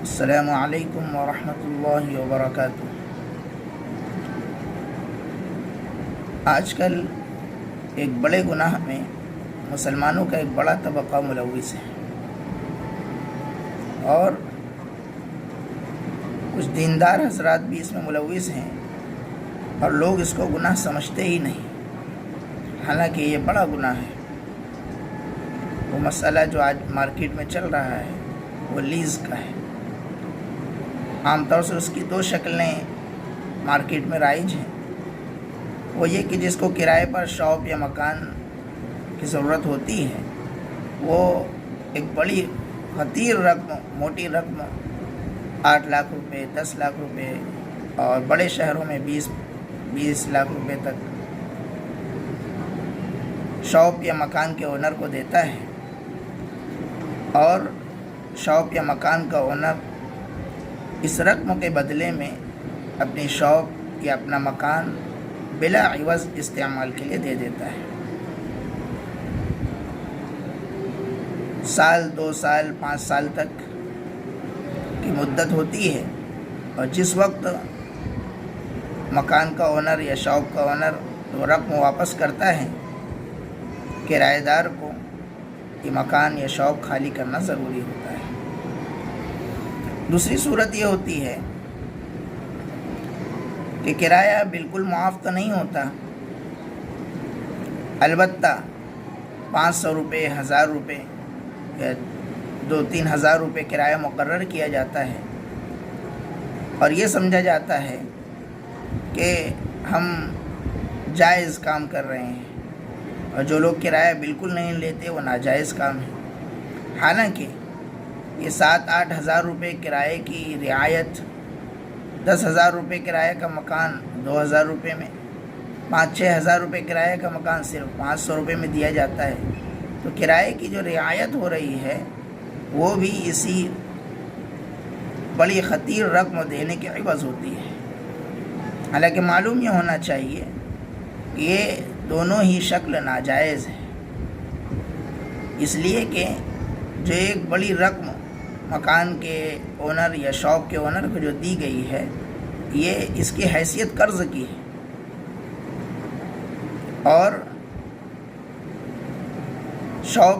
السلام علیکم ورحمۃ اللہ وبرکاتہ۔ آج کل ایک بڑے گناہ میں مسلمانوں کا ایک بڑا طبقہ ملوث ہے، اور کچھ دیندار حضرات بھی اس میں ملوث ہیں، اور لوگ اس کو گناہ سمجھتے ہی نہیں، حالانکہ یہ بڑا گناہ ہے۔ وہ مسئلہ جو آج مارکیٹ میں چل رہا ہے وہ لیز کا ہے۔ عام طور سے اس کی دو شکلیں مارکیٹ میں رائج ہیں۔ وہ یہ کہ جس کو کرائے پر شاپ یا مکان کی ضرورت ہوتی ہے، وہ ایک بڑی خطیر رقم، موٹی رقم 8 لاکھ روپے، 10 لاکھ روپے، اور بڑے شہروں میں 20 لاکھ روپے تک شاپ یا مکان کے اونر کو دیتا ہے، اور شاپ یا مکان کا اونر اس رقم کے بدلے میں اپنی شاپ یا اپنا مکان بلا عوض استعمال کے لیے دے دیتا ہے۔ سال، 2 سال، 5 سال تک کی مدت ہوتی ہے، اور جس وقت مکان کا اونر یا شاپ کا اونر وہ رقم واپس کرتا ہے، کرایہ دار کو یہ مکان یا شاپ خالی کرنا ضروری ہوتا ہے۔ دوسری صورت یہ ہوتی ہے کہ کرایہ بالکل معاف تو نہیں ہوتا، البتہ 500 روپے، 1000 روپے یا 2-3 ہزار روپے کرایہ مقرر کیا جاتا ہے، اور یہ سمجھا جاتا ہے کہ ہم جائز کام کر رہے ہیں، اور جو لوگ کرایہ بالکل نہیں لیتے وہ ناجائز کام ہے۔ حالانکہ یہ 7-8 ہزار روپے کرائے کی رعایت 10,000 روپے کرایہ کا مکان 2,000 روپے میں، 5-6 ہزار روپے کرایہ کا مکان صرف 500 روپے میں دیا جاتا ہے، تو کرائے کی جو رعایت ہو رہی ہے وہ بھی اسی بڑی خطیر رقم دینے کے عوض ہوتی ہے۔ حالانکہ معلوم یہ ہونا چاہیے کہ یہ دونوں ہی شکل ناجائز ہے، اس لیے کہ جو ایک بڑی رقم مکان کے اونر یا شاپ کے اونر کو جو دی گئی ہے، یہ اس کی حیثیت قرض کی ہے، اور شاپ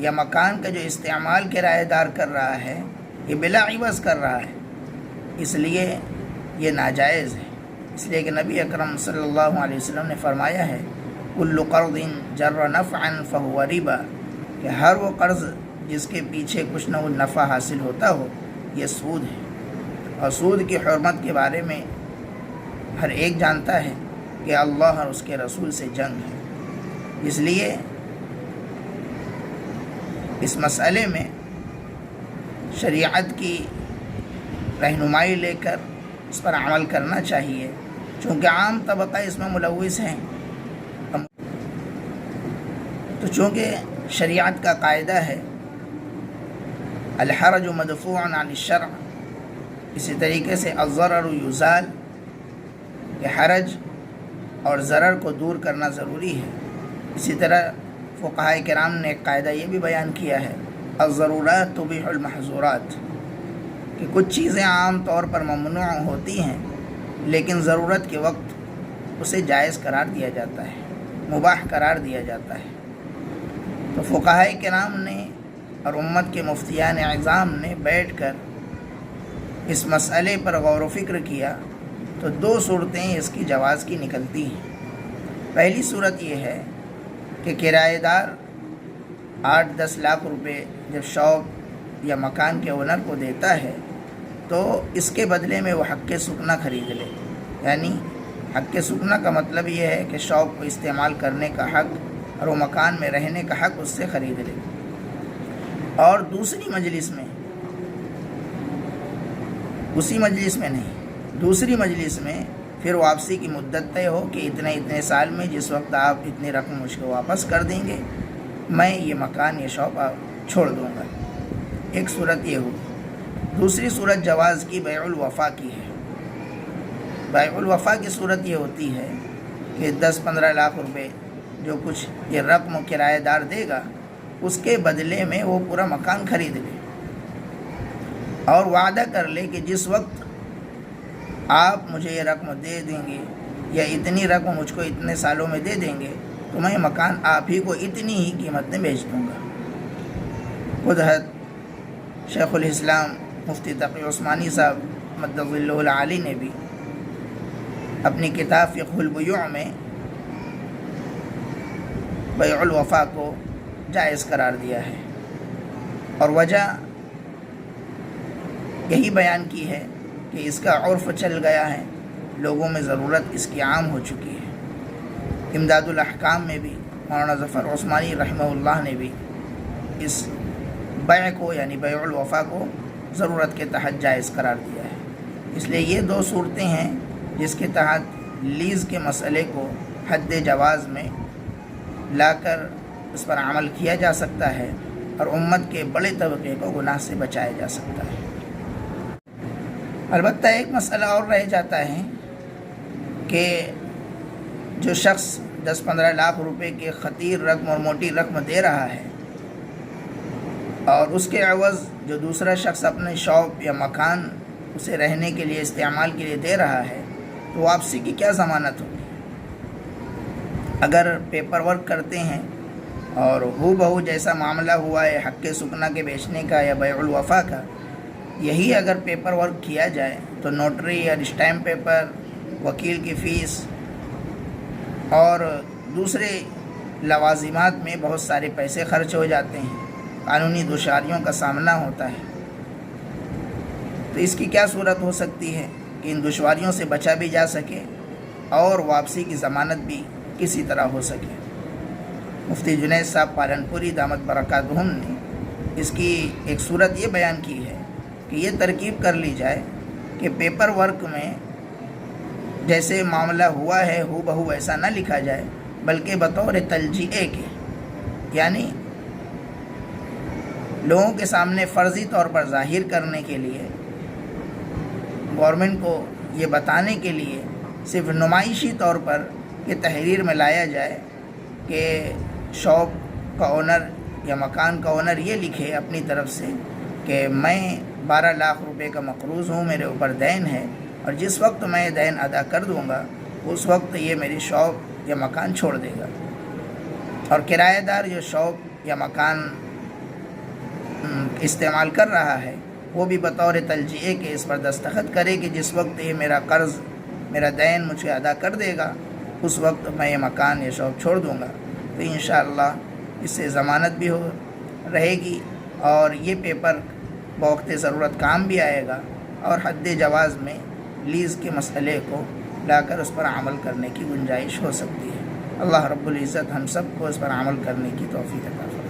یا مکان کا جو استعمال کرایہ دار کر رہا ہے یہ بلا عوض کر رہا ہے، اس لیے یہ ناجائز ہے۔ اس لیے کہ نبی اکرم صلی اللہ علیہ وسلم نے فرمایا ہے کل قرض جر نفعا فهو ربا، کہ ہر وہ قرض جس کے پیچھے کچھ نہ کچھ نفع حاصل ہوتا ہو یہ سود ہے، اور سود کی حرمت کے بارے میں ہر ایک جانتا ہے کہ اللہ اور اس کے رسول سے جنگ ہے۔ اس لیے اس مسئلے میں شریعت کی رہنمائی لے کر اس پر عمل کرنا چاہیے، چونکہ عام طبقہ اس میں ملوث ہیں۔ تو چونکہ شریعت کا قاعدہ ہے الحرج مدفوع عن الشرع، اسی طریقے سے الضرر یزال، کہ حرج اور ضرر کو دور کرنا ضروری ہے۔ اسی طرح فقہاء کرام نے ایک قاعدہ یہ بھی بیان کیا ہے الضرورات تبیح المحظورات، کہ کچھ چیزیں عام طور پر ممنوع ہوتی ہیں لیکن ضرورت کے وقت اسے جائز قرار دیا جاتا ہے، مباح قرار دیا جاتا ہے۔ تو فقہاء کرام نے اور امت کے مفتیان اعظام نے بیٹھ کر اس مسئلے پر غور و فکر کیا، تو 2 صورتیں اس کی جواز کی نکلتی ہیں۔ پہلی صورت یہ ہے کہ کرایہ دار 8-10 لاکھ روپے جب شاپ یا مکان کے اونر کو دیتا ہے تو اس کے بدلے میں وہ حق سکنا خرید لے، یعنی حق سکنا کا مطلب یہ ہے کہ شاپ کو استعمال کرنے کا حق اور وہ مکان میں رہنے کا حق اس سے خرید لے، اور دوسری مجلس میں، اسی مجلس میں نہیں، دوسری مجلس میں پھر واپسی کی مدت طے ہو کہ اتنے سال میں جس وقت آپ اتنی رقم مجھ کو واپس کر دیں گے میں یہ مکان یا شاپ چھوڑ دوں گا۔ ایک صورت یہ ہوگی۔ دوسری صورت جواز کی بیع الوفا کی ہے۔ بیع الوفا کی صورت یہ ہوتی ہے کہ 10-15 لاکھ روپے جو کچھ یہ رقم کرایہ دار دے گا اس کے بدلے میں وہ پورا مکان خرید لے، اور وعدہ کر لے کہ جس وقت آپ مجھے یہ رقم دے دیں گے یا اتنی رقم مجھ کو اتنے سالوں میں دے دیں گے تو میں مکان آپ ہی کو اتنی ہی قیمت میں بیچ دوں گا۔ خود حضرت شیخ الاسلام مفتی تقی عثمانی صاحب مد ظلہ العالی نے بھی اپنی کتاب فقہ البیوع میں بیع الوفا کو جائز قرار دیا ہے، اور وجہ یہی بیان کی ہے کہ اس کا عرف چل گیا ہے، لوگوں میں ضرورت اس کی عام ہو چکی ہے۔ امداد الاحکام میں بھی مولانا ظفر عثمانی رحمہ اللہ نے بھی اس بیع کو یعنی بیع الوفا کو ضرورت کے تحت جائز قرار دیا ہے۔ اس لیے یہ دو صورتیں ہیں جس کے تحت لیز کے مسئلے کو حد جواز میں لا کر اس پر عمل کیا جا سکتا ہے اور امت کے بڑے طبقے کو گناہ سے بچایا جا سکتا ہے۔ البتہ ایک مسئلہ اور رہ جاتا ہے کہ جو شخص 10-15 لاکھ روپے کے خطیر رقم اور موٹی رقم دے رہا ہے اور اس کے عوض جو دوسرا شخص اپنے شاپ یا مکان اسے رہنے کے لیے استعمال کے لیے دے رہا ہے تو واپسی کی کیا ضمانت ہوگی؟ اگر پیپر ورک کرتے ہیں اور ہو بہو جیسا معاملہ ہوا ہے حق سکنا کے بیچنے کا یا بیع الوفا کا، یہی اگر پیپر ورک کیا جائے تو نوٹری یا اسٹیمپ پیپر، وکیل کی فیس اور دوسرے لوازمات میں بہت سارے پیسے خرچ ہو جاتے ہیں، قانونی دشواریوں کا سامنا ہوتا ہے۔ تو اس کی کیا صورت ہو سکتی ہے کہ ان دشواریوں سے بچا بھی جا سکے اور واپسی کی ضمانت بھی کسی طرح ہو سکے؟ مفتی جنید صاحب پالنپوری دامت برکاتہم نے اس کی ایک صورت یہ بیان کی ہے کہ یہ ترکیب کر لی جائے کہ پیپر ورک میں جیسے معاملہ ہوا ہے ہو بہو ایسا نہ لکھا جائے، بلکہ بطور تلجیئے کے، یعنی لوگوں کے سامنے فرضی طور پر ظاہر کرنے کے لیے، گورنمنٹ کو یہ بتانے کے لیے صرف نمائشی طور پر یہ تحریر میں لایا جائے کہ شاپ کا اونر یا مکان کا اونر یہ لکھے اپنی طرف سے کہ میں 12 لاکھ روپے کا مقروض ہوں، میرے اوپر دین ہے، اور جس وقت میں دین ادا کر دوں گا اس وقت یہ میری شاپ یا مکان چھوڑ دے گا، اور کرایہ دار جو شاپ یا مکان استعمال کر رہا ہے وہ بھی بطور تلجیئے کے اس پر دستخط کرے کہ جس وقت یہ میرا قرض، میرا دین مجھے ادا کر دے گا اس وقت میں یہ مکان یا شاپ چھوڑ دوں گا۔ تو انشاءاللہ اس سے ضمانت بھی رہے گی اور یہ پیپر بوقت ضرورت کام بھی آئے گا، اور حد جواز میں لیز کے مسئلے کو لا کر اس پر عمل کرنے کی گنجائش ہو سکتی ہے۔ اللہ رب العزت ہم سب کو اس پر عمل کرنے کی توفیق عطا فرمائے۔